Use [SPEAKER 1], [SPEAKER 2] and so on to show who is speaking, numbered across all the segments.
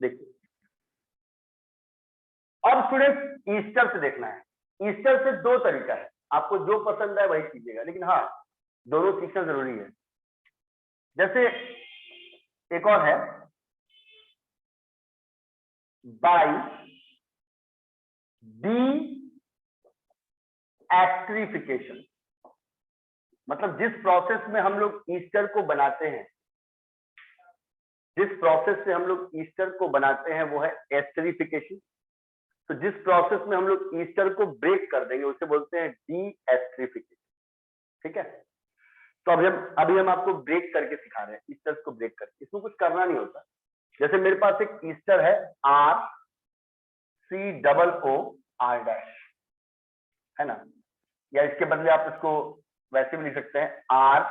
[SPEAKER 1] देखिए अब student Easter से देखना है। ईस्टर से दो तरीका है, आपको जो पसंद है वही कीजिएगा, लेकिन हाँ दोनों सीखना जरूरी है। जैसे एक और है बाई डी एस्ट्रिफिकेशन, मतलब जिस प्रोसेस में हम लोग ईस्टर को बनाते हैं, जिस प्रोसेस से हम लोग ईस्टर को बनाते हैं वो है एस्टरिफिकेशन। तो जिस प्रोसेस में हम लोग ईस्टर को ब्रेक कर देंगे उसे बोलते हैं डी एस्टरिफिकेशन। ठीक है, तो अभी हम आपको ब्रेक करके सिखा रहे हैं, ईस्टर को ब्रेक करके। इसमें कुछ करना नहीं होता। जैसे मेरे पास एक ईस्टर है R C double O R dash, है ना, या इसके बदले आप इसको वैसे भी लिख सकते हैं R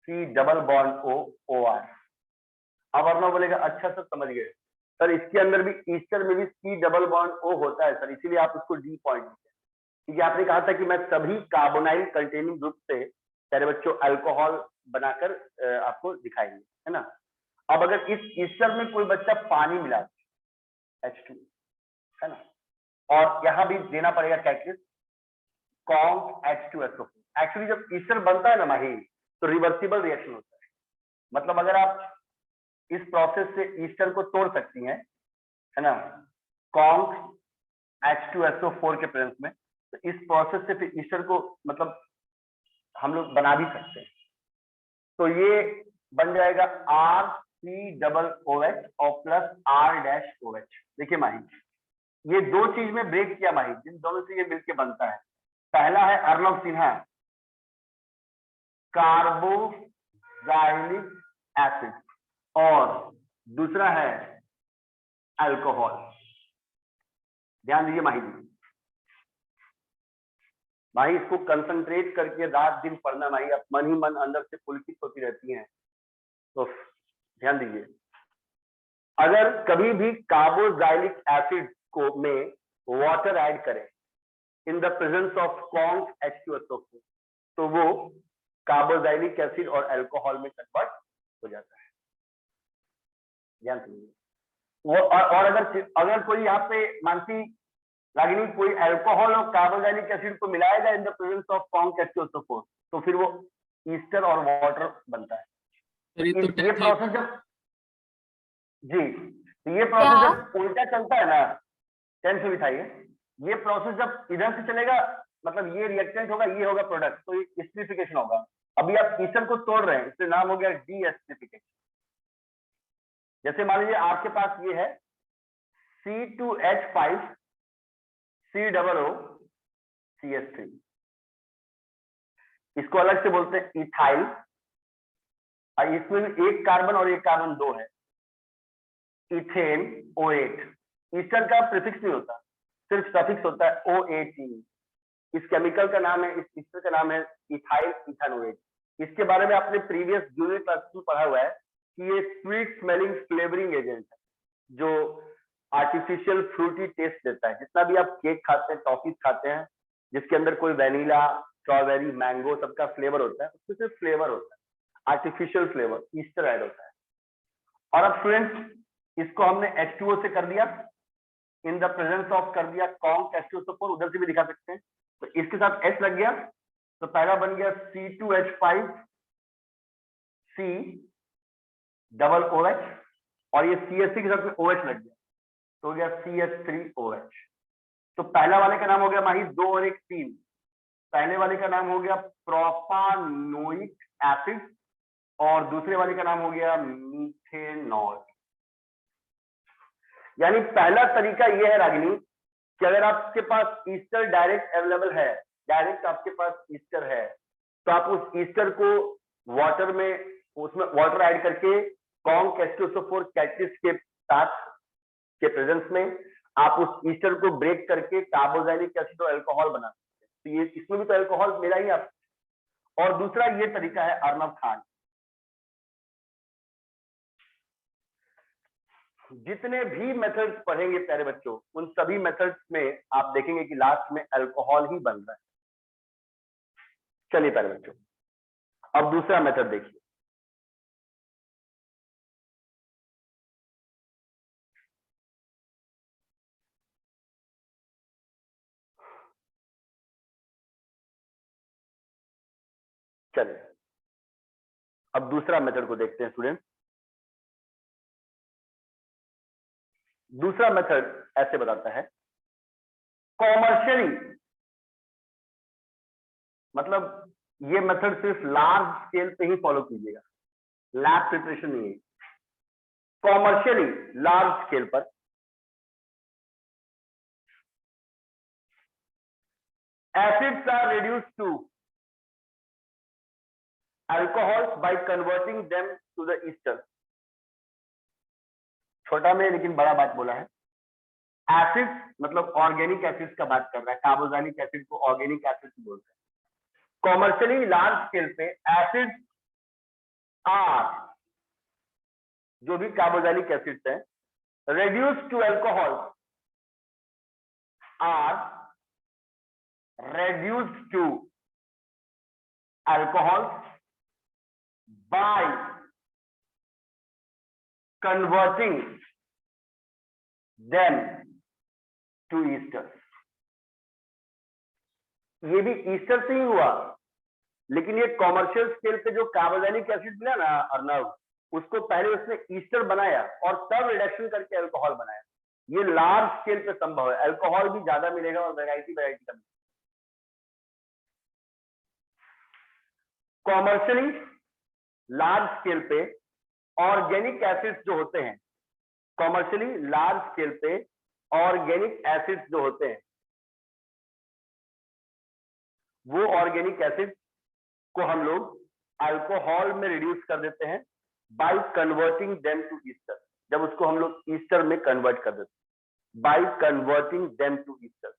[SPEAKER 1] C double bond O O R. अब आप बोलेगा अच्छा सर समझ गए सर, इसके अंदर भी ईस्टर में भी सी डबल बॉन्ड ओ होता है सर, इसीलिए आप उसको डी पॉइंट लिखते हैं, क्योंकि आपने कहा था कि मैं सभी कार्बोनाइल कंटेनिंग ग्रुप से प्यारे बच्चों अल्कोहल बनाकर आपको दिखाएंगे, है ना। अब अगर इस ईस्टर में कोई बच्चा पानी मिला H2, है ना, और यहां भी देना पड़ेगा कैटलिस्ट कॉन्क H2SO4। एक्चुअली जब ईस्टर बनता है ना माही, तो रिवर्सिबल रिएक्शन होता है, मतलब अगर आप इस प्रोसेस से ईस्टर को तोड़ सकती हैं, है ना, कॉन्क H2SO4 के प्रेजेंस में, तो इस प्रोसेस से फिर ईस्टर को मतलब हम लोग बना भी सकते हैं। तो ये बन जाएगा R C double O H और plus R dash O H. देखिए माही, ये दो चीज में ब्रेक किया माही, जिन दोनों से ये मिलके बनता है। पहला है अर्नब सिन्हा कार्बोक्सिलिक एसिड और दूसरा है अल्कोहल। ध्यान दीजिए माही जी, माही इसको कंसंट्रेट करके रात दिन पढ़ना माही, आप मन ही मन अंदर से पुलकित होती रहती हैं, तो ध्यान दीजिए। अगर कभी भी कार्बोक्सिलिक एसिड को में वाटर ऐड करें इन the presence of conc H2SO4, तो वो कार्बोक्सिलिक एसिड और अल्कोहल में कन्वर्ट हो जाता है। ध्यान दीजिए वो, और अगर कोई यहाँ पे मानसी रागिनी कोई अल्कोहल और कार्बोक्सिलिक एसिड को मिलाएगा in the presence of conc H2SO4, तो फिर वो ईस्टर और वाटर बनता है। ये प्रोसेस जब जी, ये प्रोसेस जब उल्टा चलता है ना, टेंशन बिठाइए, ये प्रोसेस जब इधर से चलेगा मतलब ये रिएक्टेंट होगा, ये होगा प्रोडक्ट, तो ये एस्टरिफिकेशन होगा। अभी आप ईस्टर को तोड़ रहे हैं, इससे नाम हो गया डी एस्टरिफिकेशन। जैसे मान लीजिए आपके पास ये है C2H5 COO CH3, इसको अलग से बोलते हैं इथाइल, और इसमें भी एक कार्बन और एक कार्बन दो है, इथेन O8। ईस्टर का प्रीफिक्स नहीं होता, सिर्फ सफिक्स होता है O18। इस केमिकल का नाम है, इस ईस्टर का नाम है इथाइल इथानोएट। इसके बारे में आपने प्रीवियस जूनियर क्लास में पढ़ा हुआ है कि ये स्वीट स्मेलिंग फ्लेवरिंग एजेंट है, जो आर्टिफिशियल फ्रूटी टेस्ट देता है। जितना भी आप केक खाते हैं, टॉफीज खाते हैं, जिसके अंदर कोई वैनिला, स्ट्रॉबेरी, मैंगो सबका फ्लेवर होता है, उसमें सिर्फ फ्लेवर होता है, आर्टिफिशियल फ्लेवर, ईस्टर ऐड होता है। और अब स्टूडेंट्स इसको हमने H2O से कर दिया, इन द प्रेजेंस ऑफ कर दिया कॉन्क H2SO4, उधर से भी दिखा सकते हैं, तो इसके साथ H लग गया, तो पहला बन गया C2H5 C डबल OH, और ये CH3 के साथ में OH लग गया, तो हो गया CH3OH। तो पहला वाले का नाम हो गया माही 2 और 1 3, पहले वाले का नाम हो गया प्रोपानोइक एसिड और दूसरे वाले का नाम हो गया मीथेनॉल। यानी पहला तरीका यह है रागिनी कि अगर आपके पास ईस्टर डायरेक्ट अवेलेबल है, डायरेक्ट आपके पास ईस्टर है, तो आप उस ईस्टर को वाटर में, उसमें वाटर ऐड करके कॉन्क H2SO4 कैटलिस्ट के साथ के प्रेजेंस में आप उस ईस्टर को ब्रेक करके कार्बोक्सिलिक एसिड और अल्कोहल बना सकते हैं। तो ये इसमें भी तो अल्कोहल मिला ही आप। और दूसरा ये तरीका है अर्नब खान। जितने भी मेथड्स पढ़ेंगे प्यारे बच्चों, उन सभी मेथड्स में आप देखेंगे कि लास्ट में अल्कोहल ही बन रहा है। चलिए प्यारे बच्चों, अब दूसरा मेथड देखिए। चलिए अब दूसरा मेथड को देखते हैं स्टूडेंट। दूसरा मेथड ऐसे बताता है, कॉमर्शियली, मतलब ये मेथड सिर्फ लार्ज स्केल पे ही फॉलो कीजिएगा, लैब प्रिपरेशन नहीं है। कॉमर्शियली लार्ज स्केल पर acids are reduced to alcohols by converting them to the ester। छोटा में लेकिन बड़ा बात बोला है। एसिड्स मतलब ऑर्गेनिक एसिड्स का बात कर रहा है, कार्बोक्सिलिक एसिड को ऑर्गेनिक एसिड्स बोलते हैं। कॉमर्शियली लार्ज स्केल पे एसिड्स आर, जो भी कार्बोक्सिलिक एसिड्स हैं, reduced to alcohol are reduced to alcohol by converting them to ester। ये भी ईस्टर से ही हुआ, लेकिन ये कॉमर्शियल स्केल पे जो कार्बोक्सिलिक एसिड मिला ना अर्नव, उसको पहले उसने ईस्टर बनाया और तब रिडक्शन करके अल्कोहल बनाया। ये लार्ज स्केल पे संभव है, अल्कोहल भी ज्यादा मिलेगा और वैरायटी का। कॉमर्शियली लार्ज स्केल पे ऑर्गेनिक एसिड्स जो होते हैं, कॉमर्शियली लार्ज स्केल पे ऑर्गेनिक एसिड्स जो होते हैं, वो ऑर्गेनिक एसिड को हम लोग अल्कोहल में रिड्यूस कर देते हैं by converting them to ester. जब उसको हम लोग ईस्टर में कन्वर्ट कर देते हैं, by converting them to ester.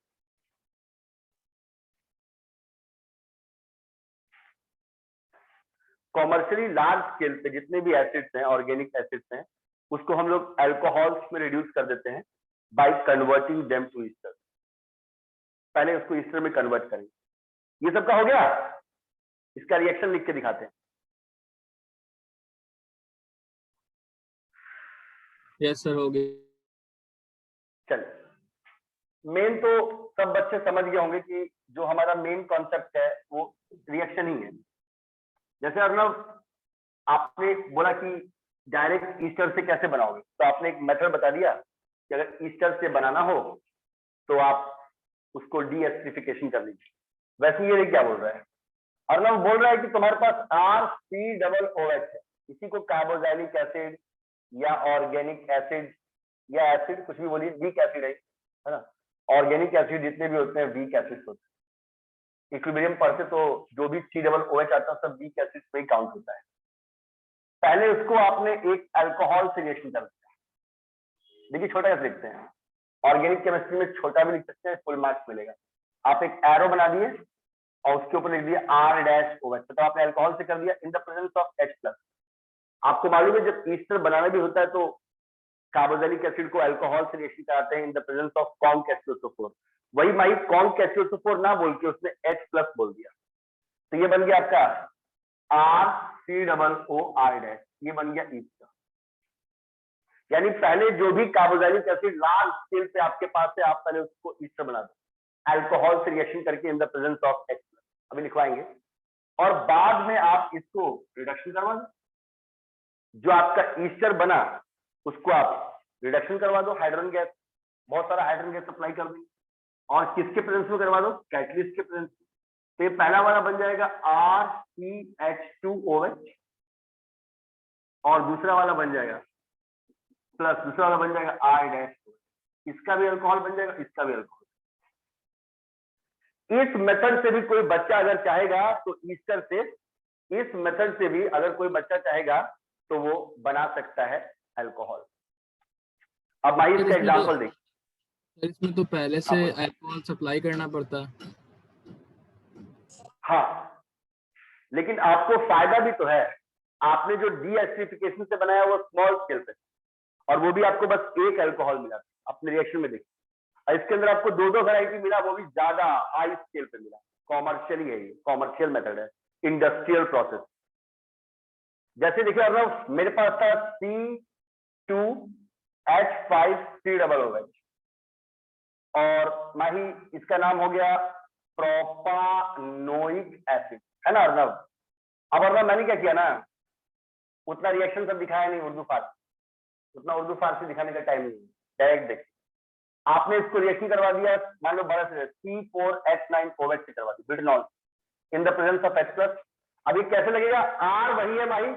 [SPEAKER 1] Commercially large scale पे जितने भी एसिड्स हैं, ऑर्गेनिक एसिड्स हैं, उसको हम लोग अल्कोहल्स में रिड्यूस कर देते हैं by converting them to ester. पहले उसको ईस्टर में कन्वर्ट करेंगे। ये सबका हो गया, इसका रिएक्शन लिख के दिखाते हैं।
[SPEAKER 2] यस सर, हो गया।
[SPEAKER 1] चलिए, मेन तो सब बच्चे समझ गए होंगे कि जो हमारा मेन कॉन्सेप्ट है वो रिएक्शन ही है। जैसे अर्नव आपने बोला कि डायरेक्ट ईस्टर से कैसे बनाओगे, तो आपने एक मेथड बता दिया कि अगर ईस्टर से बनाना हो तो आप उसको डीएस्टरिफिकेशन कर लीजिए। वैसे ये क्या बोल रहा है, अर्नव बोल रहा है कि तुम्हारे पास RCOOH है, इसी को कार्बोक्सिलिक एसिड या ऑर्गेनिक एसिड या एसिड कुछ भी बोलिए, वीक एसिड है ना। ऑर्गेनिक एसिड जितने भी होते हैं वीक एसिड होते हैं। इक्विलिब्रियम पढ़ते तो जो भी COOH आता है सब वीक एसिड पे ही काउंट होता है। पहले उसको आपने एक अल्कोहल से रिएक्शन कर दिया। देखिए छोटा कैसे लिखते हैं, ऑर्गेनिक केमिस्ट्री में छोटा भी लिख सकते हैं, फुल मार्क्स मिलेगा। आप एक एरो बना दिए और उसके ऊपर लिख दिया R-OH, तो आपने अल्कोहल से कर दिया इन द प्रेजेंस ऑफ H+। आपको मालूम है जब ईस्टर बनाना भी होता है तो कार्बोक्सिलिक एसिड को अल्कोहल से रिएक्शन कराते हैं इन द प्रेजेंस ऑफ CONC-H2SO4। वही माई CONC-H2SO4 ना बोल के उसने H+ बोल दिया, तो ये बन गया आपका RCOOR-, ये बन गया ईस्टर। यानी पहले जो भी कार्बोक्सिलिक एसिड लार्ज स्केल पे आपके पास है, आप पहले उसको ईस्टर बना दो अल्कोहल से रिएक्शन करके इन द प्रेजेंस ऑफ H+, अभी लिखवाएंगे, और बाद में आप इसको रिडक्शन करवा दो। जो आपका ईस्टर बना उसको आप रिडक्शन करवा दो, हाइड्रोजन गैस, बहुत सारा हाइड्रोजन गैस सप्लाई कर देंगे, और किसके प्रेजेंस में करवा दो, कैटलिस्ट के प्रेजेंस में। तो ये पहला वाला बन जाएगा RCH2OH और दूसरा वाला बन जाएगा प्लस, दूसरा वाला बन जाएगा R-OH। इसका भी अल्कोहल बन जाएगा, इसका भी अल्कोहल। इस मेथड से भी कोई बच्चा अगर चाहेगा तो ईस्टर से, इस मेथड से भी अगर कोई बच्चा चाहेगा तो वो बना सकता है अल्कोहल। अब भाई इसका एग्जांपल देखिए।
[SPEAKER 2] इसमें तो पहले से अल्कोहल सप्लाई करना पड़ता है।
[SPEAKER 1] हाँ, लेकिन आपको फायदा भी तो है, आपने जो डीएस्टरिफिकेशन से बनाया वो स्मॉल स्केल पे, और वो भी आपको बस एक अल्कोहल मिला अपने रिएक्शन में। देखिए इसके अंदर आपको दो वैरायटी मिला, वो भी ज्यादा हाई स्केल पे मिला। कॉमर्शियली है, ये कॉमर्शियल मेथड है, इंडस्ट्रियल प्रोसेस। जैसे देखिए अर्नव, मेरे पास था C2H5COOH और माही इसका नाम हो गया प्रोपानोइक एसिड, है ना अर्नव। अब और मैंने क्या किया ना, उतना रिएक्शन सब दिखाया नहीं उर्दू फारसी, उतना उर्दू फारसी दिखाने का टाइम नहीं, डायरेक्ट देख आपने इसको रिएक्शन करवा दिया, मान लो बड़ा से C4H9OH से करवा दी butanol in the presence of H plus. अभी कैसे लगेगा, R वही है भाई,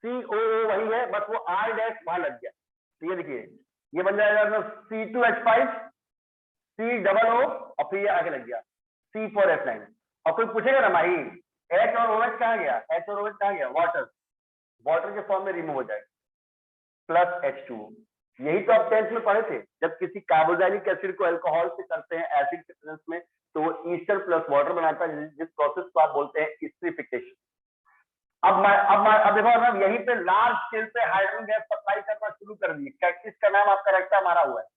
[SPEAKER 1] COO वही है, बस वो R डैश वहां लग गया। तो ये देखिए ये बन जाएगा C2H5 COO और फिर ये आगे लग गया C4H9। और कोई पूछेगा ना भाई H और OH कहाँ गया, H और OH कहाँ गया, वाटर, वाटर के फॉर्म में रिमूव हो जाएगा प्लस H2O। यही तो आप 10th में पढ़े थे, जब किसी कार्बोक्सिलिक एसिड को अल्कोहल से करते हैं एसिड के प्रेजेंस में तो वो ईस्टर प्लस वाटर बनाता है, जिस प्रोसेस को आप बोलते हैं एस्टरीफिकेशन। अब देखो ना, यहीं पे लार्ज स्केल पे हाइड्रोजन गैस सप्लाई करना शुरू कर दी। इसका नाम आपका रेक्टा मारा हुआ है,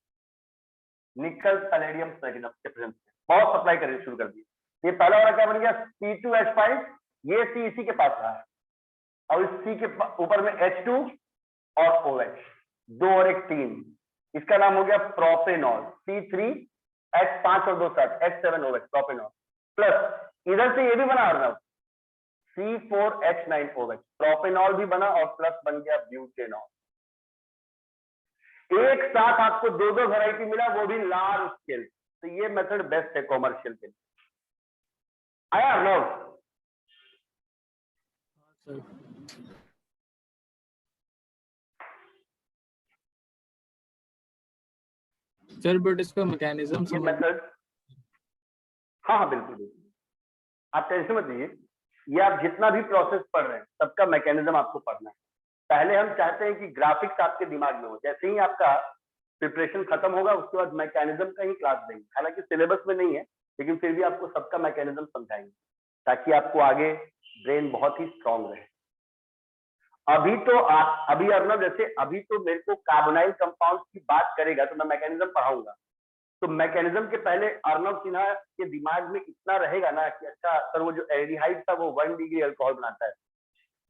[SPEAKER 1] निकल पैलेडियम प्लेटिनम के प्रेजेंस में बहुत सप्लाई करनी शुरू कर दी। ये पहला वाला क्या बन गया C2H5, ये C इसी के पास रहा है और इस C के ऊपर में H2 और OH, 2 और 1 3, इसका नाम हो गया प्रोपेनॉल C3H5 और 2 7 H7OH प्रोपेनॉल। प्लस इधर से ये भी बना रहा C4H9OH प्रोपेनॉल भी बना और प्लस बन गया ब्यूटेनॉल। एक साथ आपको दो वैरायटी मिला, वो भी लार्ज स्केल। तो ये मेथड बेस्ट है कॉमर्शियल के लिए। आया अर्नव?
[SPEAKER 2] सर बट इसका मैकेनिज्म
[SPEAKER 1] ये मेथड, हाँ बिल्कुल बिल्कुल, आप टेंशन मत लीजिए। ये आप जितना भी प्रोसेस पढ़ रहे हैं सबका मैकेनिज्म आपको पढ़ना है। पहले हम चाहते हैं कि ग्राफिक्स आपके दिमाग में हो, जैसे ही आपका प्रिपरेशन खत्म होगा उसके बाद मैकेनिज्म का ही क्लास देंगे। हालांकि सिलेबस में नहीं है लेकिन फिर भी आपको सबका मैकेनिज्म समझाएंगे ताकि आपको आगे ब्रेन बहुत ही स्ट्रांग रहे। अभी अर्नव जैसे अभी तो मेरे को कार्बोनाइल कंपाउंड की बात करेगा तो मैं मैकेनिज्म पढ़ाऊंगा, तो मैकेनिज्म के पहले अर्नव सिन्हा के दिमाग में इतना रहेगा ना कि अच्छा सर वो जो एल्डिहाइड था वो 1 डिग्री अल्कोहल बनाता है,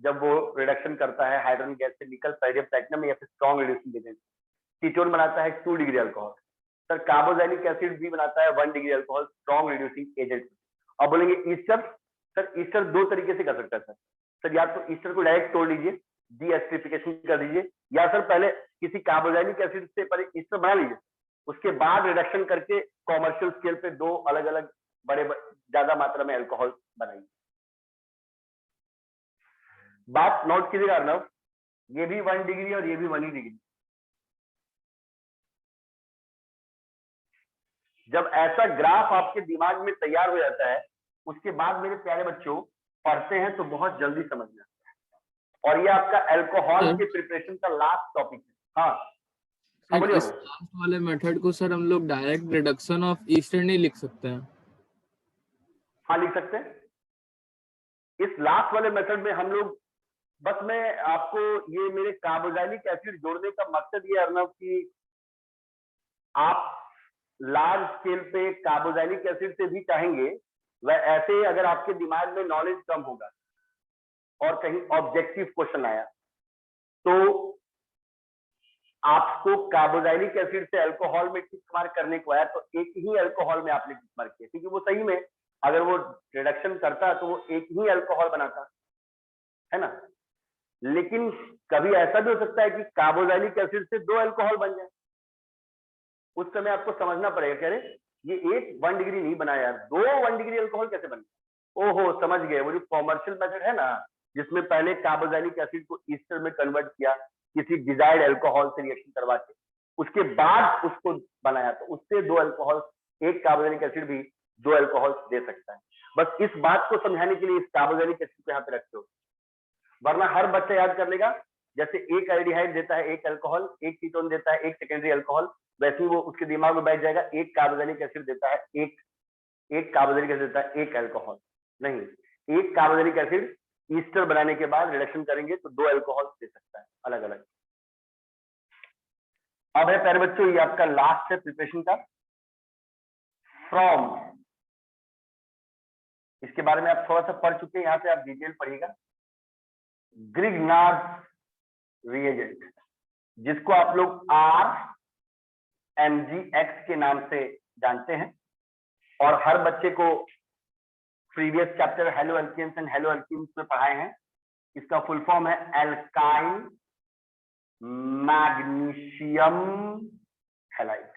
[SPEAKER 1] जब वो रिडक्शन करता है हाइड्रोजन गैस से निकल पैडियम प्लैटिनम या फिर स्ट्रॉन्ग रिड्यूसिंग एजेंट। कीटोन बनाता है 2 degree alcohol. Sir carboxylic acid भी बनाता है 1 degree alcohol strong reducing agent. अब बोलेंगे ईस्टर, सर ईस्टर 2 तरीके से कर सकता है सर या तो ईस्टर को डायरेक्ट तोड़ लीजिए, डीएस्टरीफिकेशन कर दीजिए, या सर पहले किसी कार्बोक्सिलिक एसिड से पहले ईस्टर बना लीजिए, उसके बाद रिडक्शन करके कॉमर्शियल स्केल पे 2 अलग अलग बड़े ज्यादा मात्रा में अल्कोहल बनाइए। बात नोट कीजिएगा अर्नव, ये भी 1 डिग्री और ये भी 1 डिग्री। जब ऐसा ग्राफ आपके दिमाग में तैयार हो जाता है उसके बाद मेरे प्यारे बच्चों पढ़ते हैं तो बहुत जल्दी समझ में आता है। और ये आपका अल्कोहल के प्रिपरेशन का लास्ट टॉपिक है। हाँ
[SPEAKER 2] सर इस लास्ट वाले मेथड को सर हम लोग डायरेक्ट रिडक्शन ऑफ ईस्टर नहीं लिख सकते हैं?
[SPEAKER 1] हाँ लिख सकते हैं। इस लास्ट वाले मेथड में हम लोग बस मैं आपको ये मेरे कार्बोक्सिलिक एसिड जोड़ने का मकसद ये अर्नव कि आप लार्ज स्केल पे कार्बोक्सिलिक एसिड से भी चाहेंगे वह ऐसे अगर आपके दिमाग में नॉलेज कम होगा और कहीं ऑब्जेक्टिव क्वेश्चन आया तो आपको कार्बोक्सिलिक एसिड से अल्कोहल में टिक मार्क करने को आया तो एक ही अल्कोहल में आपने टिक मार्क किया क्योंकि वो सही में अगर वो रिडक्शन करता तो वो एक ही अल्कोहल बनाता है ना। लेकिन कभी ऐसा भी हो सकता है कि कार्बोक्सिलिक एसिड से 2 अल्कोहल बन जाए, उस समय आपको समझना पड़ेगा कह रहे ये एक 1 डिग्री नहीं बना यार, 2 1 डिग्री अल्कोहल कैसे बने। ओहो समझ गए, वो जो कॉमर्शियल मेथड है ना जिसमें पहले कार्बोक्सिलिक एसिड को ईस्टर में कन्वर्ट किया किसी डिजायर्ड अल्कोहल से रिएक्शन करवा के उसके बाद उसको बनाया तो उससे 2 अल्कोहल, एक कार्बोक्सिलिक एसिड भी 2 अल्कोहल दे सकता है। बस इस बात को समझाने के लिए इस कार्बोक्सिलिक एसिड को यहाँ पे रखते हो, वरना हर बच्चा याद कर लेगा जैसे एक एल्डिहाइड देता है 1 अल्कोहल, एक कीटोन देता है 1 सेकेंडरी अल्कोहल, वैसे ही वो उसके दिमाग में बैठ जाएगा एक कार्बोक्सिलिक एसिड देता है एक कार्बोक्सिलिक एसिड देता है 1 अल्कोहल। नहीं, एक कार्बोक्सिलिक एसिड ईस्टर बनाने के बाद रिडक्शन करेंगे तो 2 अल्कोहल दे सकता है अलग अलग। अब है प्यारे बच्चों ये आपका लास्ट है प्रिपरेशन का फ्रॉम, इसके बारे में आप थोड़ा सा पढ़ चुके हैं, यहाँ पे आप डिटेल पढ़िएगा। ग्रिग्नार्ड रिएजेंट जिसको आप लोग RMGX के नाम से जानते हैं और हर बच्चे को previous chapter halo alkanes and halo alkenes में पढ़ाए हैं। इसका फुल फॉर्म है alkyl magnesium halide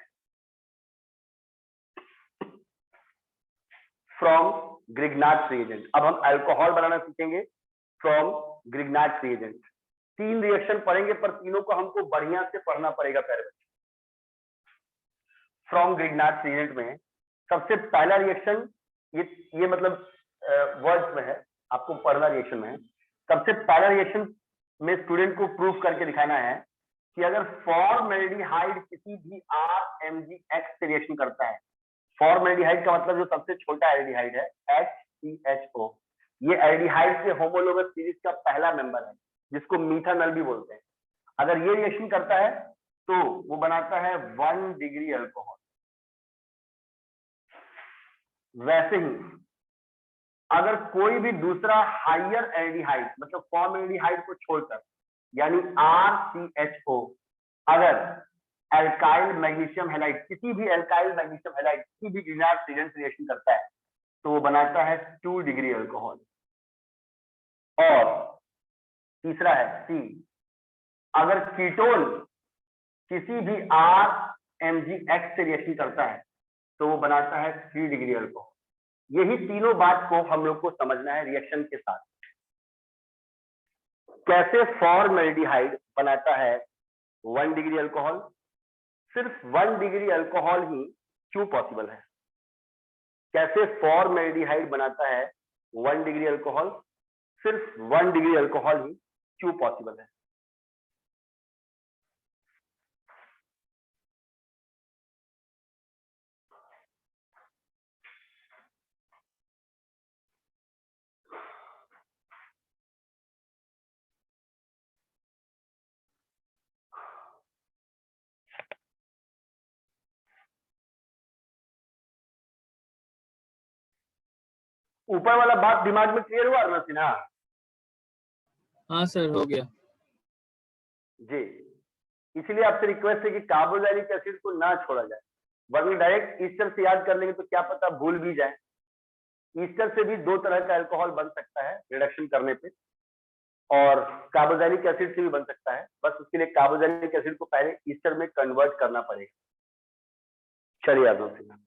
[SPEAKER 1] from Grignard reagent. अब हम अल्कोहल बनाना सीखेंगे फ्रॉम ग्रिग्नार्ड रिएजेंट। 3 रिएक्शन पढ़ेंगे, पर तीनों को हमको बढ़िया से पढ़ना पड़ेगा प्यारे बच्चे। फ्रॉम ग्रिग्नार्ड रिएजेंट में सबसे पहला रिएक्शन, ये मतलब वर्ड्स में है, आपको पढ़ना रिएक्शन में है। सबसे पहला रिएक्शन में स्टूडेंट को प्रूफ करके दिखाना है कि अगर फॉर्मेल्डिहाइड किसी भी RMgX से रिएक्शन करता है, फॉर्मेल्डिहाइड का मतलब जो सबसे छोटा एल्डिहाइड है HCHO, ये एल्डिहाइड के होमोलोगस सीरीज का पहला मेंबर है जिसको मीथानल भी बोलते हैं। अगर ये रिएक्शन करता है तो वो बनाता है 1 डिग्री अल्कोहल। वैसे ही अगर कोई भी दूसरा हायर एल्डिहाइड मतलब फॉर्मेल्डिहाइड को छोड़कर यानी RCHO अगर एल्काइल मैग्नीशियम हैलाइड किसी भी एल्काइल मैग्नीशियम हैलाइड किसी भी ग्रिग्नार्ड रिएजेंट से रिएक्शन करता है तो वो बनाता है 2 डिग्री अल्कोहल। और तीसरा है C, अगर कीटोन किसी भी RMgX से रिएक्शन करता है तो वो बनाता है 3 डिग्री अल्कोहल। यही तीनों बात को हम लोग को समझना है रिएक्शन के साथ। कैसे फॉर्मेल्डिहाइड बनाता है 1 डिग्री अल्कोहल, सिर्फ 1 डिग्री अल्कोहल ही क्यों पॉसिबल है? कैसे फॉर्मेल्डिहाइड बनाता है 1 डिग्री अल्कोहल, सिर्फ 1 डिग्री अल्कोहल ही क्यों पॉसिबल है? ऊपर वाला बात दिमाग में क्लियर हुआ ना सिन्हा?
[SPEAKER 2] हाँ सर, हो गया
[SPEAKER 1] जी। इसलिए आपसे रिक्वेस्ट है कि कार्बोक्सिलिक एसिड को ना छोड़ा जाए, वरना डायरेक्ट ईस्टर से याद कर लेंगे तो क्या पता भूल भी जाए। ईस्टर से भी 2 तरह का अल्कोहल बन सकता है रिडक्शन करने पे, और कार्बोक्सिलिक एसिड से भी बन सकता है। बस उसके लिए कार्बोक्सिलिक एसिड को पहले ईस्टर में कन्वर्ट करना पड़ेगा। चलिए आगे बढ़ते।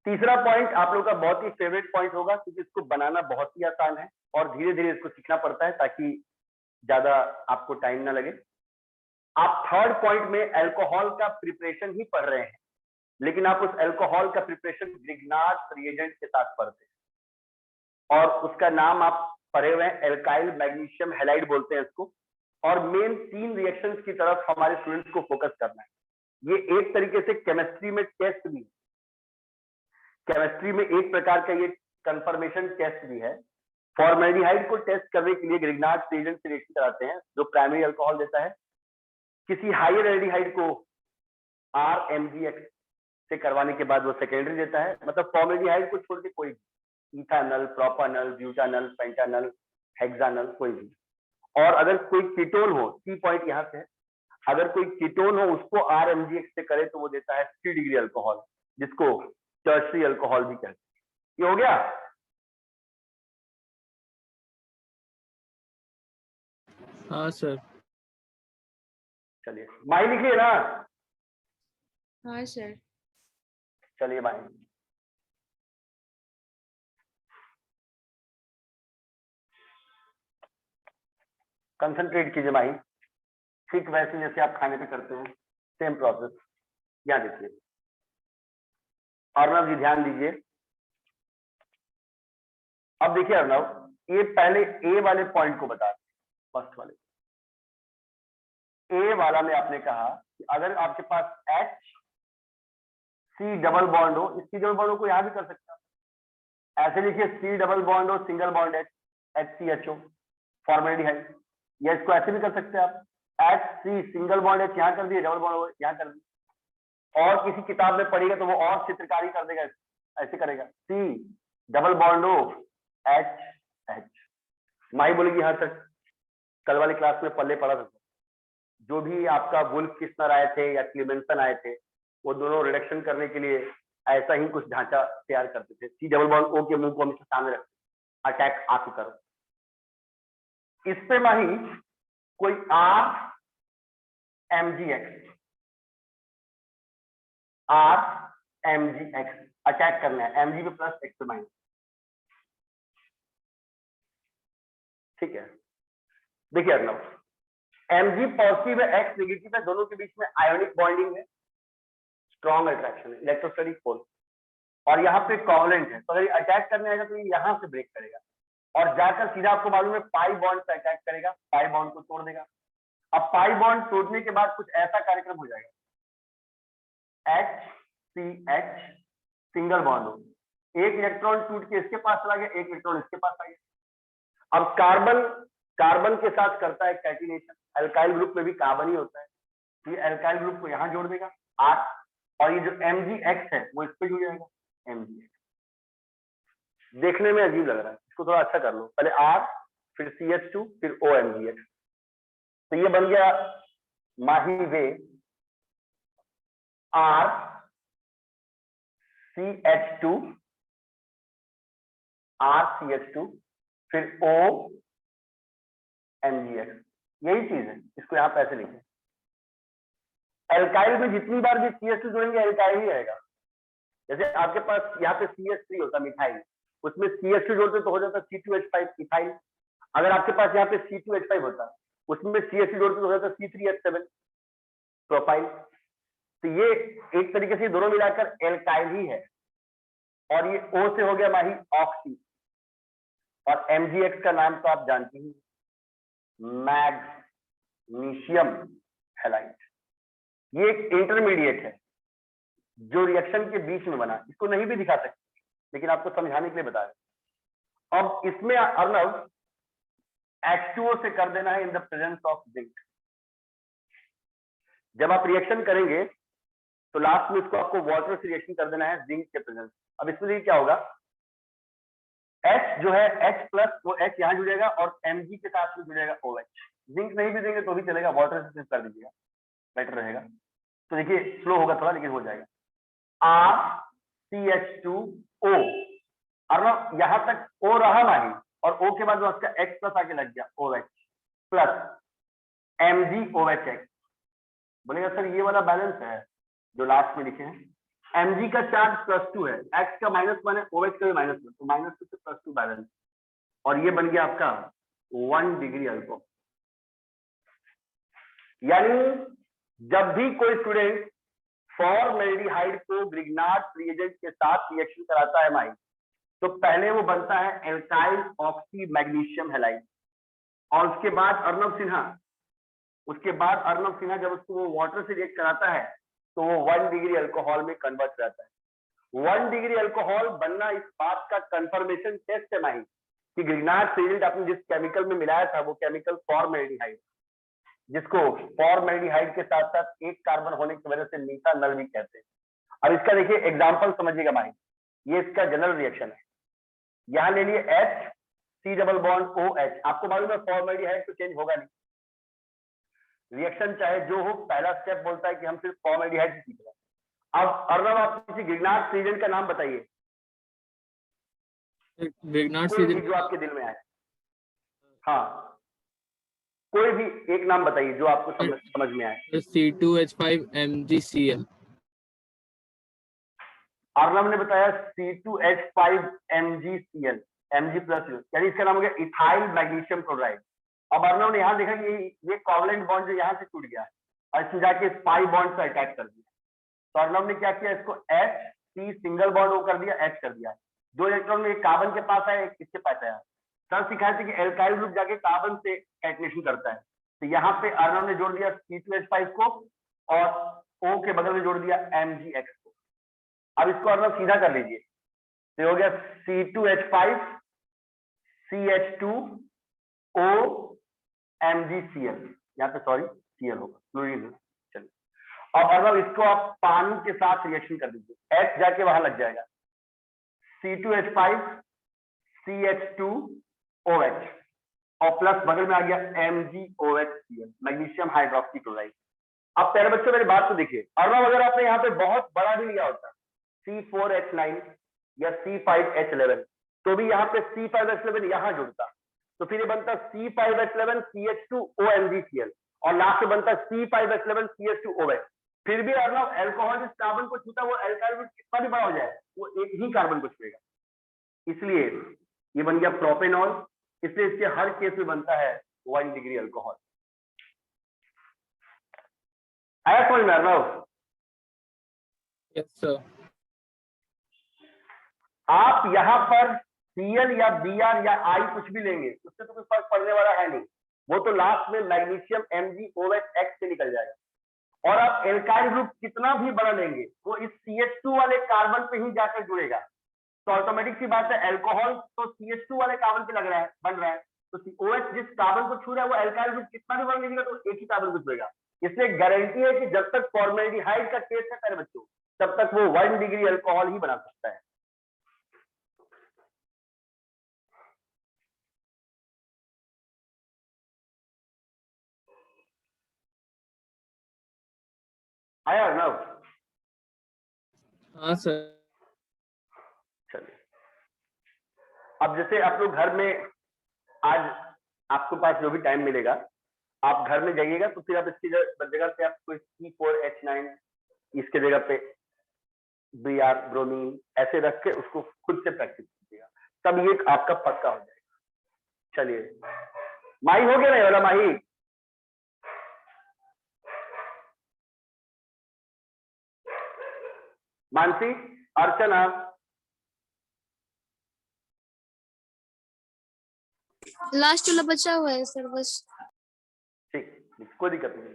[SPEAKER 1] तीसरा पॉइंट आप लोग का बहुत ही फेवरेट पॉइंट होगा क्योंकि इसको बनाना बहुत ही आसान है और धीरे धीरे इसको सीखना पड़ता है ताकि ज्यादा आपको टाइम ना लगे। आप थर्ड पॉइंट में अल्कोहल का प्रिपरेशन ही पढ़ रहे हैं, लेकिन आप उस अल्कोहल का प्रिपरेशन ग्रिग्नार्ड रिएजेंट के साथ पढ़ते हैं और उसका नाम आप पढ़े हुए हैं एल्काइल मैग्नीशियम हैलाइड बोलते हैं इसको। और मेन 3 रिएक्शंस की तरफ हमारे स्टूडेंट्स को फोकस करना है। ये एक तरीके से केमिस्ट्री में टेस्ट भी है, केमिस्ट्री में एक प्रकार का ये कंफर्मेशन टेस्ट भी है। फॉर्मेल्डिहाइड को टेस्ट करने के लिए ग्रिग्नार्ड रिएजेंट से रिएक्शन कराते हैं जो प्राइमरी अल्कोहल देता है। किसी हायर एल्डिहाइड को RMgX से करवाने के बाद वो सेकेंडरी देता है। मतलब फॉर्मेल्डिहाइड को छोड़ के कोई भी, इथानल, प्रोपानल, ब्यूटानल, पेंटानल, हेक्सानल, कोई भी। और अगर कोई कीटोन हो, की पॉइंट यहाँ से है, अगर कोई कीटोन हो उसको RMgX से करे तो वो देता है 3 डिग्री अल्कोहल, जिसको टर्शरी अल्कोहल भी कहते हैं। ये हो गया?
[SPEAKER 2] हाँ सर।
[SPEAKER 1] चलिए माही लिखिए ना।
[SPEAKER 3] हाँ सर।
[SPEAKER 1] चलिए माही, कंसंट्रेट कीजिए माही, ठीक वैसे जैसे आप खाने पे करते हैं, सेम प्रोसेस। यहाँ देखिए अर्णव जी, ध्यान दीजिए। अब देखिए अर्णव, ये पहले ए वाले पॉइंट को बता, फर्स्ट वाले ए वाला में आपने कहा कि अगर आपके पास HC डबल बॉन्ड हो, इस C डबल बॉन्ड को यहां भी कर सकते हैं। ऐसे लिखिए C डबल बॉन्ड हो, single bond H, HCHO formaldehyde, या इसको ऐसे भी कर सकते हैं आप, HC सिंगल बॉन्ड H यहां कर दिए, डबल बॉन्ड यहां कर दिए। और किसी किताब में पढ़ेगा तो वो और चित्रकारी कर देगा, ऐसे करेगा, C डबल बॉन्ड हो H। माही बोलेगी हाँ सर, कल वाली क्लास में पल्ले पढ़ा था। जो भी आपका वुल्फ किस्नर आए थे या क्लीमेंसन आए थे, वो दोनों रिडक्शन करने के लिए ऐसा ही कुछ ढांचा तैयार करते थे। सी डबल बॉन्ड ओ के मुंह को हमेशा सामने रखते, अटैक आप ही करो। इस पे माही कोई R MgX, R MgX attack करना है, Mg पे प्लस X पे माइनस, ठीक है। देखिए अर्नव, Mg पॉजिटिव है, X नेगेटिव है, दोनों के बीच में आयोनिक बॉन्डिंग है, स्ट्रॉन्ग अट्रैक्शन है, इलेक्ट्रोस्टैटिक फोर्स, और यहाँ पे कोवलेंट है। तो अगर अटैक करने आएगा तो ये यहाँ से ब्रेक करेगा और जाकर सीधा आपको मालूम है पाई बॉन्ड पे अटैक करेगा, पाई बॉन्ड को तोड़ देगा। अब पाई बॉन्ड तोड़ने के बाद कुछ ऐसा कार्यक्रम हो जाएगा, HCH सिंगल बॉन्ड हो, एक इलेक्ट्रॉन टूट के इसके पास चला गया, एक इलेक्ट्रॉन इसके पास आ गया। अब कार्बन के साथ करता है कैटिनेशन, अल्काइल ग्रुप में भी कार्बन ही होता है, ये अल्काइल ग्रुप को यहाँ जोड़ देगा R, और ये जो MgX है वो इस पे जुड़ जाएगा MgX। देखने में अजीब लग रहा है, इसको थोड़ा अच्छा कर लो, पहले R फिर CH2 फिर OMgX, तो ये बन गया माही वे R CH2 RCH2 फिर OMgX, यही चीज है, इसको यहाँ पैसे लिखे। एल्काइल में जितनी बार भी CH2 जोड़ेंगे एल्काइल ही रहेगा। जैसे आपके पास यहाँ पे CH3 होता मिथाइल, उसमें CH2 जोड़ते तो हो जाता C2H5 इथाइल। अगर आपके पास यहाँ पे C2H5 होता, उसमें CH2 जोड़ते तो हो जाता C3H7 प्रोपाइल। तो ये एक तरीके से दोनों मिलाकर एल्काइल ही है, और ये O से हो गया माही ऑक्सी, और MgX का नाम तो आप जानते ही, मैग्नीशियम हैलाइड। ये एक इंटरमीडिएट है जो रिएक्शन के बीच में बना, इसको नहीं भी दिखा सकते लेकिन आपको समझाने के लिए बता रहे। अब इसमें अर्नव H2O से कर देना है इन द प्रेजेंस ऑफ जिंक। जब आप रिएक्शन करेंगे तो लास्ट में इसको आपको वाटर से रिएक्शन कर देना है जिंक के प्रेजेंस। अब इसमें क्या होगा, H जो है H प्लस वो H यहाँ जुड़ेगा और Mg के साथ में जुड़ेगा OH। जिंक नहीं भी देंगे तो भी चलेगा, वाटर से सिर्फ कर दीजिएगा, बेटर रहेगा। तो देखिए स्लो होगा थोड़ा लेकिन हो जाएगा। RCH2O, अर्नव यहां तक O रहा नहीं, और O के बाद उसका X प्लस आके लग गया OH प्लस MgOHX। बोलेगा सर ये वाला बैलेंस है जो लास्ट में लिखे हैं, Mg का चार्ज +2 है, X का -1 है, OH का भी -1, तो -2 से +2 बैलेंस, और ये बन गया आपका 1 डिग्री अल्कोहल। यानी जब भी कोई स्टूडेंट फॉर्मल्डिहाइड को ग्रिग्नार्ड रिएजेंट के साथ रिएक्शन कराता है माई, तो पहले वो बनता है एल्काइल ऑक्सी मैग्नीशियम हैलाइड, और उसके बाद अर्नव सिन्हा जब उसको वो वाटर से रिएक्ट कराता है तो वो 1 डिग्री अल्कोहल में कन्वर्ट रहता है। 1 डिग्री अल्कोहल बनना इस बात का कंफर्मेशन टेस्ट है माही कि ग्रिग्नार्ड रिएजेंट आपने जिस केमिकल में मिलाया था वो केमिकल फॉर्मल्डिहाइड, जिसको फॉर्मल्डिहाइड के साथ साथ एक कार्बन होने की वजह से मीथानल भी कहते हैं। अब इसका देखिए एग्जांपल समझिएगा भाई, ये इसका जनरल रिएक्शन है। यहां ले लिए H C double bond OH, आपको मालूम है फॉर्मल्डिहाइड तो चेंज होगा नहीं, रिएक्शन चाहे जो हो, पहला स्टेप बोलता है कि हम सिर्फ फॉर्मल्डिहाइड से सीख रहे हैं। अब अर्नव आप किसी ग्रिग्नार्ड रिएजेंट का नाम बताइए,
[SPEAKER 2] ग्रिग्नार्ड
[SPEAKER 1] कोई भी
[SPEAKER 2] रिएजेंट
[SPEAKER 1] जो आपके दिल में आए। हाँ कोई भी एक नाम बताइए जो आपको समझ में आए।
[SPEAKER 2] C2H5 MgCl।
[SPEAKER 1] अर्नव ने बताया C2H5 MgCl, Mg प्लस, यानी इसका नाम हो गया इथाइल मैग्नीशियम क्लोराइड। अब अर्नव ने यहाँ देखा कि ये कोवलेंट बॉन्ड जो यहाँ से टूट गया और इसमें जाके पाई बॉन्ड से अटैच कर दिया, तो अर्नव ने क्या किया, इसको H C सिंगल बॉन्ड वो कर दिया, H कर दिया, 2 इलेक्ट्रॉन में एक कार्बन के पास आया, एक इसके पास आया। सर सिखाया था कि एल्काइल ग्रुप जाके कार्बन से कैटिनेशन करता है, तो यहाँ पे अर्नव ने जोड़ दिया C2H5 को और O के बगल में जोड़ दिया MgX को। अब इसको अर्नव सीधा कर लीजिए, तो हो गया C2H5 CH2O MgCl, यहाँ पे सॉरी Cl होगा, क्लोरीन है। चलिए अब अर्नव इसको आप पानी के साथ रिएक्शन कर दीजिए, H जाके वहां लग जाएगा, C2H5 CH2OH और प्लस बगल में आ गया MgOHCl, मैग्नीशियम हाइड्रोक्सी क्लोराइड। अब प्यारे बच्चों मेरी बात तो देखिए, अर्नव अगर आपने यहाँ पे बहुत बड़ा भी लिया होता C4H9 या C5H11, तो भी यहाँ पे C5H11 यहाँ जुड़ता, तो फिर ये बनता C5H11 CH2OMgCl और लास्ट में बनता C5H11 CH2OH। फिर भी अर्नव अल्कोहल जिस कार्बन को छूता वो अल्काइल ग्रुप कितना भी बड़ा हो जाए वो एक ही कार्बन को छुएगा, इसलिए ये बन गया प्रोपेनॉल। इसलिए इसके हर केस में बनता है 1 डिग्री अल्कोहल। आया समझ में अर्नव?
[SPEAKER 2] Yes sir.
[SPEAKER 1] आप यहाँ पर Cl या Br या I कुछ भी लेंगे उससे तो कोई फर्क पड़ने वाला है नहीं, वो तो लास्ट में मैग्नीशियम MgOH से निकल जाएगा। और आप एल्काइल ग्रुप कितना भी बड़ा लेंगे वो इस CH2 वाले कार्बन पे ही जाकर जुड़ेगा, तो ऑटोमेटिक सी बात है अल्कोहल तो CH2 वाले कार्बन पे लग रहा है, बन रहा है, तो OH जिस कार्बन को छू रहा है वो एल्काइल ग्रुप कितना भी बन लीजिएगा तो एक ही कार्बन को छुएगा। इसलिए गारंटी है कि जब तक फॉर्मेल्डिहाइड का टेस्ट है प्यारे बच्चों तब तक वो 1 डिग्री अल्कोहल ही बना सकता है। आया ना?
[SPEAKER 2] हाँ सर।
[SPEAKER 1] चलिए, अब जैसे आप लोग घर में आज आपके पास जो भी टाइम मिलेगा आप घर में जाइएगा तो फिर आप इसकी जगह पे आप कोई C4H9 इसके जगह पे Br ब्रोमीन ऐसे रख के उसको खुद से प्रैक्टिस कीजिएगा, तब ये आपका पक्का हो जाएगा। चलिए, माही हो गया नहीं वाला माही? मानसी, अर्चना,
[SPEAKER 3] लास्ट वाला बचा हुआ है सर बस।
[SPEAKER 1] ठीक, कोई दिक्कत नहीं।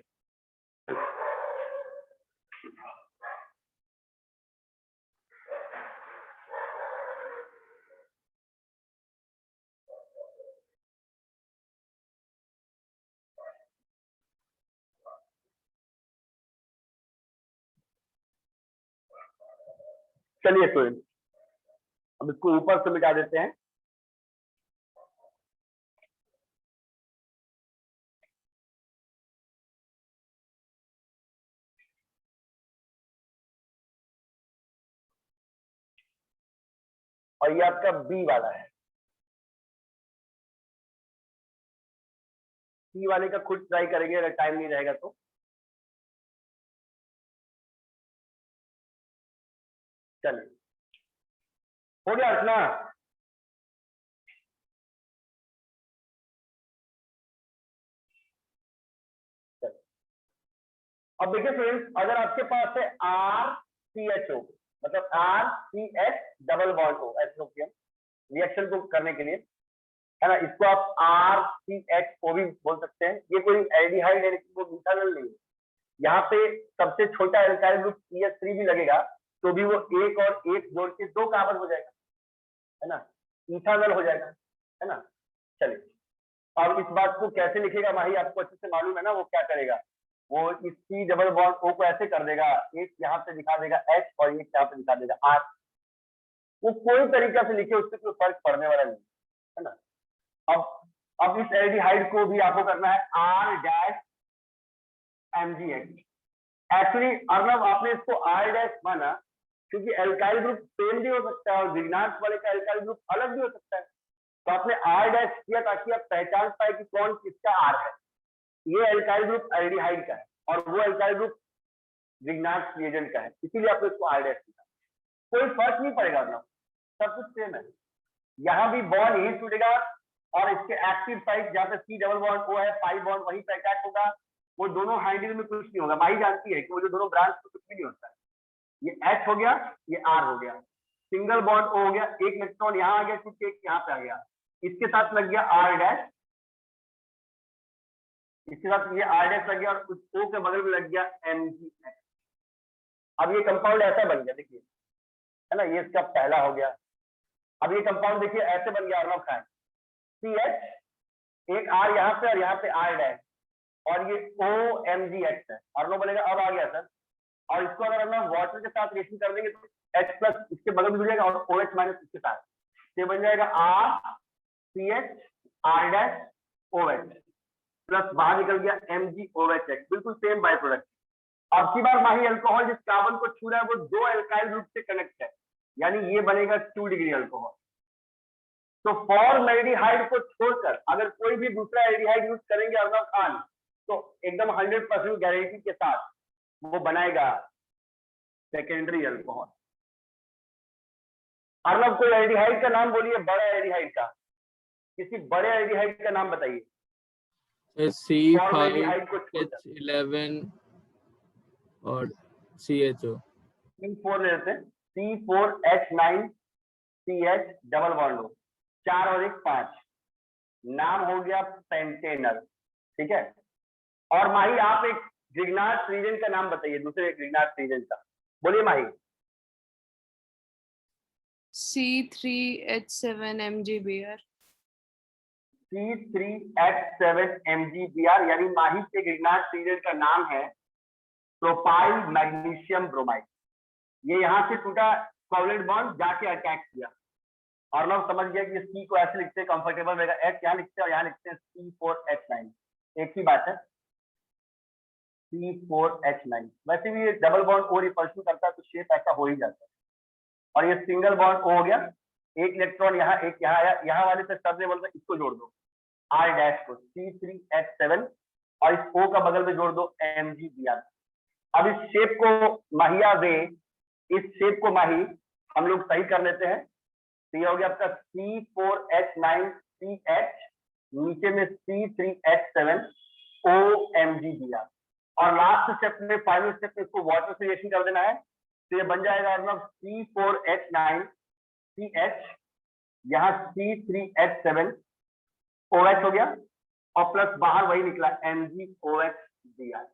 [SPEAKER 1] चलिए स्टूडेंट, अब इसको ऊपर से मिटा देते हैं। और ये आपका बी वाला है, सी वाले का खुद ट्राई करेंगे अगर टाइम नहीं रहेगा तो। चलिए, हो गया अर्चना? अब देखिए फ्रेंड्स, अगर आपके पास है RCHO मतलब RCH double bond O association reaction को करने के लिए, है ना, इसको आप RCHO भी बोल सकते हैं। ये कोई एल्डिहाइड है लेकिन वो मिथाइल नहीं है। यहाँ पे सबसे छोटा एल्काइल ग्रुप CH3 भी लगेगा तो भी वो एक और एक जोड़ के 2 कार्बन हो जाएगा, है ना, इथानॉल हो जाएगा, है ना। चलिए, अब इस बात को कैसे लिखेगा माही आपको अच्छे से मालूम है ना, वो क्या करेगा, वो इस C डबल बॉन्ड O को ऐसे कर देगा, एक यहाँ पे दिखा देगा H और एक यहाँ पे दिखा देगा R। वो कोई तरीका से लिखे उससे कोई फर्क पड़ने वाला नहीं, है ना। अब इस एल्डिहाइड को भी आपको करना है R-MgH। एक्चुअली अर्नव आपने इसको R- माना क्योंकि एल्काइल ग्रुप सेम भी हो सकता है और विग्नार्स वाले का एल्काइल ग्रुप अलग भी हो सकता है, तो आपने R- किया ताकि आप पहचान पाए कि कौन किसका R है। ये एल्काइल ग्रुप एल्डिहाइड का है और वो एल्काइल ग्रुप विग्नार्स रिएजेंट का है, इसीलिए आपने इसको R- किया। कोई फर्क नहीं पड़ेगा अर्नव, सब कुछ सेम है। यहाँ भी बॉन्ड यही टूटेगा और इसके एक्टिव साइड जहाँ पे C डबल बॉन्ड O है, पाई बॉन्ड वहीं पे अटैच होगा, वो दोनों हाइड्रोजन में कुछ नहीं होगा। माही जानती है कि वो जो दोनों ब्रांच में कुछ भी नहीं होता है। ये H हो गया, ये R हो गया, सिंगल बॉन्ड O हो गया, एक इलेक्ट्रॉन यहाँ आ गया क्योंकि एक यहाँ पे आ गया, इसके साथ लग गया R', इसके साथ ये R' लग गया और उस O के बगल में लग गया MgH। अब ये कंपाउंड ऐसा बन गया, देखिए, है ना, ये इसका पहला हो गया। अब ये कंपाउंड देखिए ऐसे बन गया, अर्नव खान CH, एक R यहाँ पे और यहाँ पे R' और ये OMgH है, अर्नव बोलेगा अब आ गया सर। और इसको अगर हम वाटर के साथ रिएक्शन कर देंगे तो H प्लस इसके बगल में जुड़ जाएगा और OH माइनस इसके साथ, ये बन जाएगा RCH R' OH प्लस बाहर निकल गया MgOH, बिल्कुल सेम बाय प्रोडक्ट। अब की बार माही अल्कोहल जिस कार्बन को छू रहा है वो 2 एल्काइल ग्रुप से कनेक्ट है, यानी ये बनेगा 2 डिग्री अल्कोहल। तो फॉर्मल्डिहाइड को छोड़कर अगर कोई भी दूसरा एल्डिहाइड यूज करेंगे अर्नब खान, तो एकदम 100% गारंटी के साथ वो बनाएगा सेकेंडरी अल्कोहल। अर्नब कोई एल्डिहाइड का नाम बोलिए, बड़ा एल्डिहाइड का, किसी बड़े एल्डिहाइड का नाम बताइए फॉर्मल्डिहाइड को छोड़कर।
[SPEAKER 2] C5H11 और CHO।
[SPEAKER 1] C4 ले लेते हैं, C4H9CH डबल बॉन्ड हो, 4 और 1 5, नाम हो गया पेंटेनल। ठीक है, और माही आप एक ग्रिग्नार्ड रीजन का नाम बताइए, दूसरे ग्रिग्नार्ड रीजन का बोलिए माही।
[SPEAKER 4] C3H7 MgBr।
[SPEAKER 1] C3H7 MgBr, यानी माही के ग्रिग्नार्ड रीजन का नाम है प्रोपाइल मैग्नीशियम ब्रोमाइड। ये यहां से टूटा कोवलेंट बॉन्ड जाके अटैक किया, और लोग समझ गया कि C को ऐसे लिखते हैं कंफर्टेबल रहेगा, H यहाँ लिखते हैं और यहाँ लिखते हैं C4H9, एक ही बात है C4H9। वैसे भी ये डबल बॉन्ड O रिपल्शन करता है तो शेप ऐसा हो ही जाता है, और ये सिंगल बॉन्ड O हो गया, एक इलेक्ट्रॉन यहाँ एक यहाँ आया, यहाँ वाले से सर ने बोलता है इसको जोड़ दो R डैश को C3H7 और इस O का बगल में जोड़ दो MgBr। अब इस शेप को माहिया वे, इस शेप को माही हम लोग सही कर लेते हैं, तो ये हो गया आपका C4H9CH, नीचे में C3H7 OMgBr, और लास्ट स्टेप में फाइनल स्टेप में इसको वाटर से रिएक्शन कर देना है, तो ये बन जाएगा मतलब C4H9CH, यहाँ C3H7 OH हो गया, और प्लस बाहर वही निकला MgOHBr,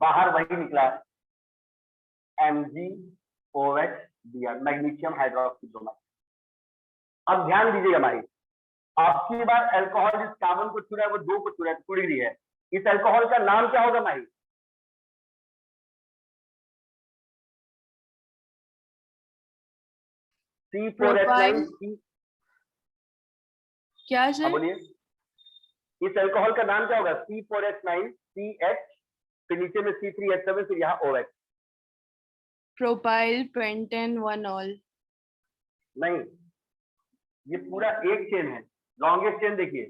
[SPEAKER 1] बाहर वही निकला MgOHBr, मैग्नीशियम हाइड्रोक्सी ब्रोमाइड। अब ध्यान दीजिएगा भाई, आपकी बार अल्कोहल जिस कार्बन को छू रहा है वो 2 को छू रहा है, 2 डिग्री है, इस अल्कोहल का नाम क्या होगा भाई? C4H9
[SPEAKER 4] क्या सर?
[SPEAKER 1] बोलिए, इस अल्कोहल का नाम क्या होगा? C4H9CH, फिर नीचे में C3H7, फिर यहाँ OH।
[SPEAKER 4] Propyl pentane 1 all.
[SPEAKER 1] नहीं, ये पूरा एक चेन है, लॉन्गेस्ट चेन देखिए,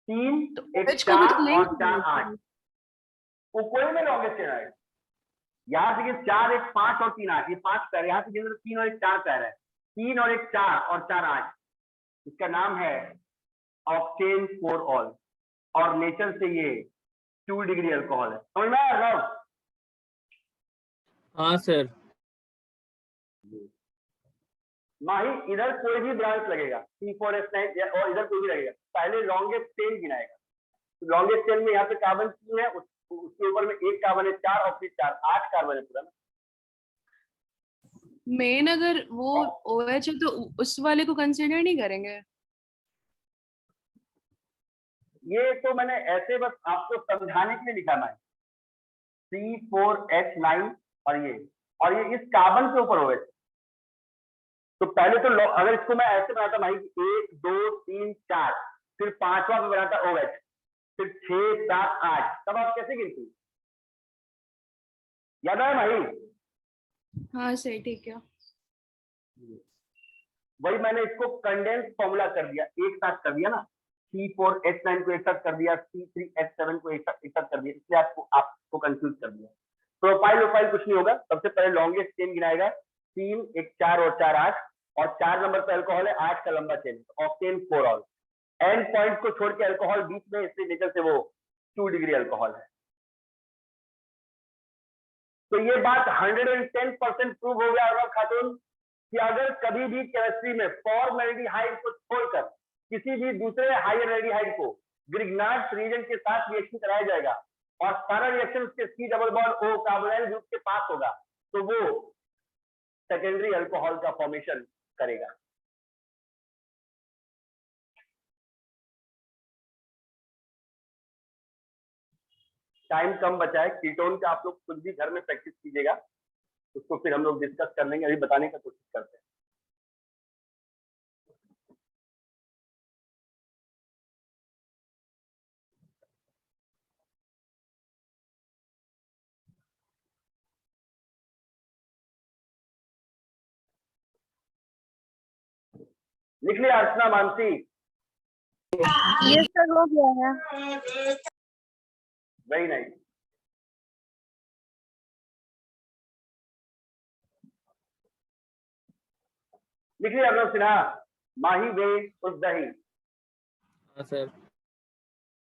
[SPEAKER 1] 3
[SPEAKER 4] तो
[SPEAKER 1] एक
[SPEAKER 4] OH को भी
[SPEAKER 1] 4
[SPEAKER 4] तो
[SPEAKER 1] और
[SPEAKER 4] लिंक
[SPEAKER 1] 4 8, वो कोई में लॉन्गेस्ट चेन आएगा। यहाँ से 4 1 5 और 3 8, ये 5 पैर, यहाँ से 3 और 1 4 पैर है, 3 और 1 4 और 4 8, इसका नाम है ऑक्टेन 4 ऑल, और नेचर से ये 2 डिग्री अल्कोहल है। समझ में आया राव?
[SPEAKER 2] हाँ सर।
[SPEAKER 1] माही इधर कोई भी ब्रांच लगेगा C4H9 और इधर कोई भी लगेगा, पहले लॉन्गेस्ट चेन गिनाएगा, लॉन्गेस्ट चेन में यहाँ पे कार्बन 3 है, उसके ऊपर में एक कार्बन है 4 और फिर 4 8 कार्बन है पूरा ना।
[SPEAKER 4] मेन अगर वो OH है तो उस वाले को कंसीडर नहीं करेंगे।
[SPEAKER 1] ये तो मैंने ऐसे बस आपको समझाने के लिए लिखा ना, C4H9 और ये इस कार्बन के ऊपर OH। तो पहले तो अगर इसको मैं ऐसे बनाता भाई 1 2 3 4, फिर 5वां पे बनाता OH, फिर 6 7 8, तब आप कैसे गिनती? याद आया भाई?
[SPEAKER 4] हाँ सही, ठीक है।
[SPEAKER 1] वही मैंने इसको कंडेंस फॉर्मूला कर दिया, एक साथ कर दिया ना, C4H9 को एक साथ कर दिया, C3H7 को एक साथ कर दिया, इसलिए आपको कंफ्यूज कर दिया। प्रोफाइल कुछ नहीं होगा, सबसे पहले लॉन्गेस्ट चेन गिनाएगा, 3 1 4 और 4 8, और 4 नंबर पे अल्कोहल है, 8 का लंबा chain, octane 4 all. And point को छोड़ के अल्कोहल बीच में, इसलिए नेचर से वो 2 डिग्री अल्कोहल है। तो ये बात 110% प्रूव हो गया अर्नब खातून कि अगर कभी भी केमिस्ट्री में फॉर्मल्डिहाइड को छोड़कर किसी भी दूसरे हायर एल्डिहाइड को ग्रिग्नार्ड रीजन के साथ रिएक्शन कराया जाएगा और सारा रिएक्शन उसके C double bond O carbonyl group के पास होगा, तो वो सेकेंडरी अल्कोहल का फॉर्मेशन करेगा। टाइम कम बचा है, कीटोन का आप लोग खुद भी घर में प्रैक्टिस कीजिएगा, उसको फिर हम लोग डिस्कस कर लेंगे, अभी बताने का कोशिश करते हैं। लिख लिया अर्चना, मानसी?
[SPEAKER 3] यस सर, हो गया है।
[SPEAKER 1] Very nice. लिख लिया अर्नब सिन्हा, माही वे उस दही।
[SPEAKER 2] हाँ सर।